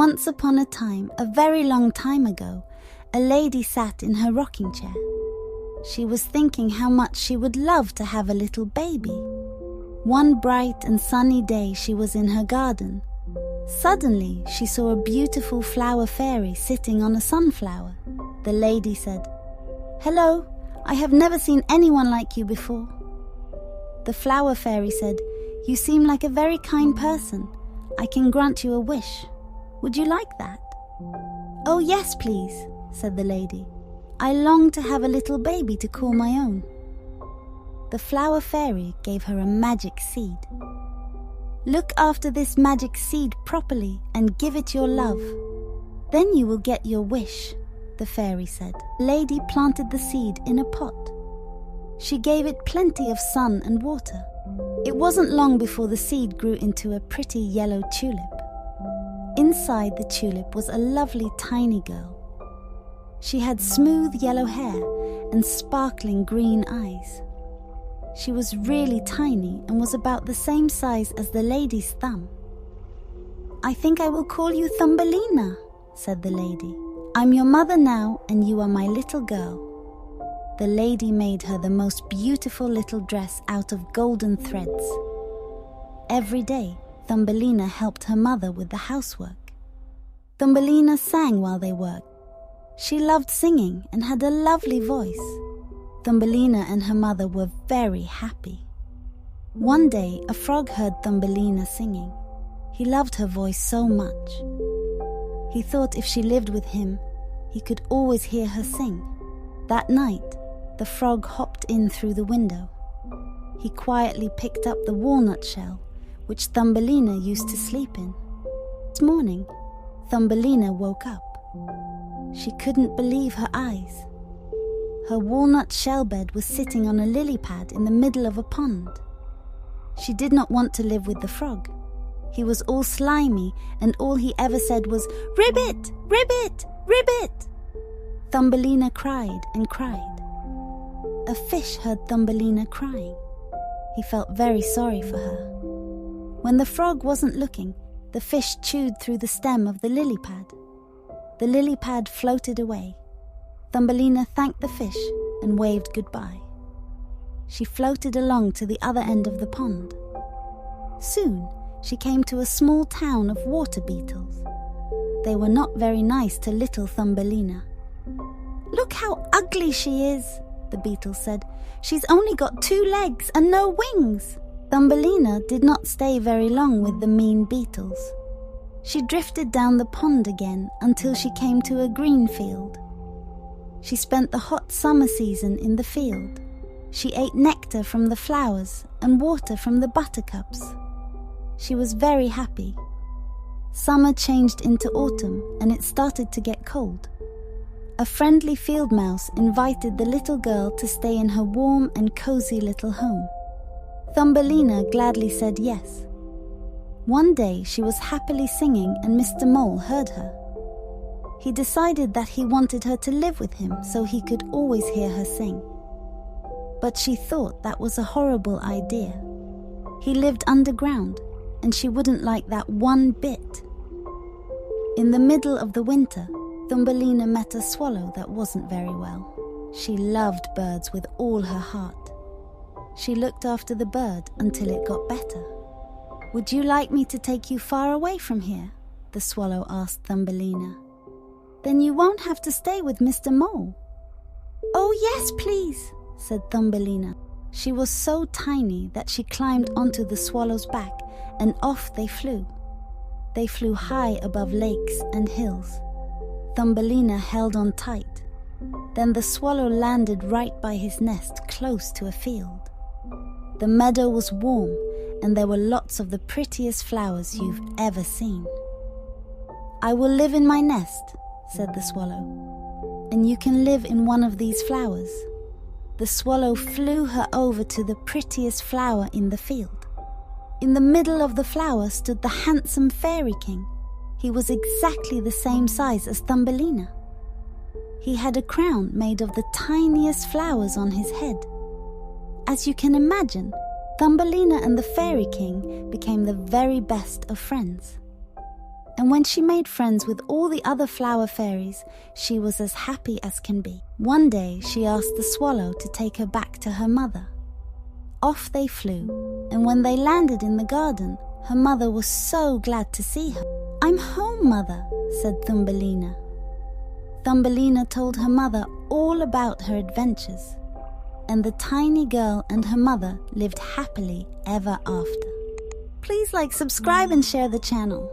Once upon a time, a very long time ago, a lady sat in her rocking chair. She was thinking how much she would love to have a little baby. One bright and sunny day she was in her garden. Suddenly she saw a beautiful flower fairy sitting on a sunflower. The lady said, "Hello, I have never seen anyone like you before." The flower fairy said, "You seem like a very kind person. I can grant you a wish. Would you like that?" "Oh yes, please," said the lady. "I long to have a little baby to call my own." The flower fairy gave her a magic seed. "Look after this magic seed properly and give it your love. Then you will get your wish," the fairy said. The lady planted the seed in a pot. She gave it plenty of sun and water. It wasn't long before the seed grew into a pretty yellow tulip. Inside the tulip was a lovely tiny girl. She had smooth yellow hair and sparkling green eyes. She was really tiny and was about the same size as the lady's thumb. "I think I will call you Thumbelina," said the lady. "I'm your mother now and you are my little girl." The lady made her the most beautiful little dress out of golden threads. Every day, Thumbelina helped her mother with the housework. Thumbelina sang while they worked. She loved singing and had a lovely voice. Thumbelina and her mother were very happy. One day, a frog heard Thumbelina singing. He loved her voice so much. He thought if she lived with him, he could always hear her sing. That night, the frog hopped in through the window. He quietly picked up the walnut shell, which Thumbelina used to sleep in. This morning, Thumbelina woke up. She couldn't believe her eyes. Her walnut shell bed was sitting on a lily pad in the middle of a pond. She did not want to live with the frog. He was all slimy, and all he ever said was, "Ribbit, ribbit, ribbit." Thumbelina cried and cried. A fish heard Thumbelina crying. He felt very sorry for her. When the frog wasn't looking, the fish chewed through the stem of the lily pad. The lily pad floated away. Thumbelina thanked the fish and waved goodbye. She floated along to the other end of the pond. Soon, she came to a small town of water beetles. They were not very nice to little Thumbelina. "Look how ugly she is," the beetle said. "She's only got 2 legs and no wings." Thumbelina did not stay very long with the mean beetles. She drifted down the pond again until she came to a green field. She spent the hot summer season in the field. She ate nectar from the flowers and water from the buttercups. She was very happy. Summer changed into autumn and it started to get cold. A friendly field mouse invited the little girl to stay in her warm and cozy little home. Thumbelina gladly said yes. One day she was happily singing and Mr. Mole heard her. He decided that he wanted her to live with him so he could always hear her sing. But she thought that was a horrible idea. He lived underground and she wouldn't like that one bit. In the middle of the winter, Thumbelina met a swallow that wasn't very well. She loved birds with all her heart. She looked after the bird until it got better. "Would you like me to take you far away from here?" the swallow asked Thumbelina. "Then you won't have to stay with Mr. Mole." "Oh yes, please," said Thumbelina. She was so tiny that she climbed onto the swallow's back and off they flew. They flew high above lakes and hills. Thumbelina held on tight. Then the swallow landed right by his nest close to a field. The meadow was warm and there were lots of the prettiest flowers you've ever seen. "I will live in my nest," said the swallow, "and you can live in one of these flowers." The swallow flew her over to the prettiest flower in the field. In the middle of the flower stood the handsome fairy king. He was exactly the same size as Thumbelina. He had a crown made of the tiniest flowers on his head. As you can imagine, Thumbelina and the fairy king became the very best of friends. And when she made friends with all the other flower fairies, she was as happy as can be. One day she asked the swallow to take her back to her mother. Off they flew, and when they landed in the garden, her mother was so glad to see her. "I'm home, mother," said Thumbelina. Thumbelina told her mother all about her adventures, and the tiny girl and her mother lived happily ever after. Please like, subscribe and share the channel.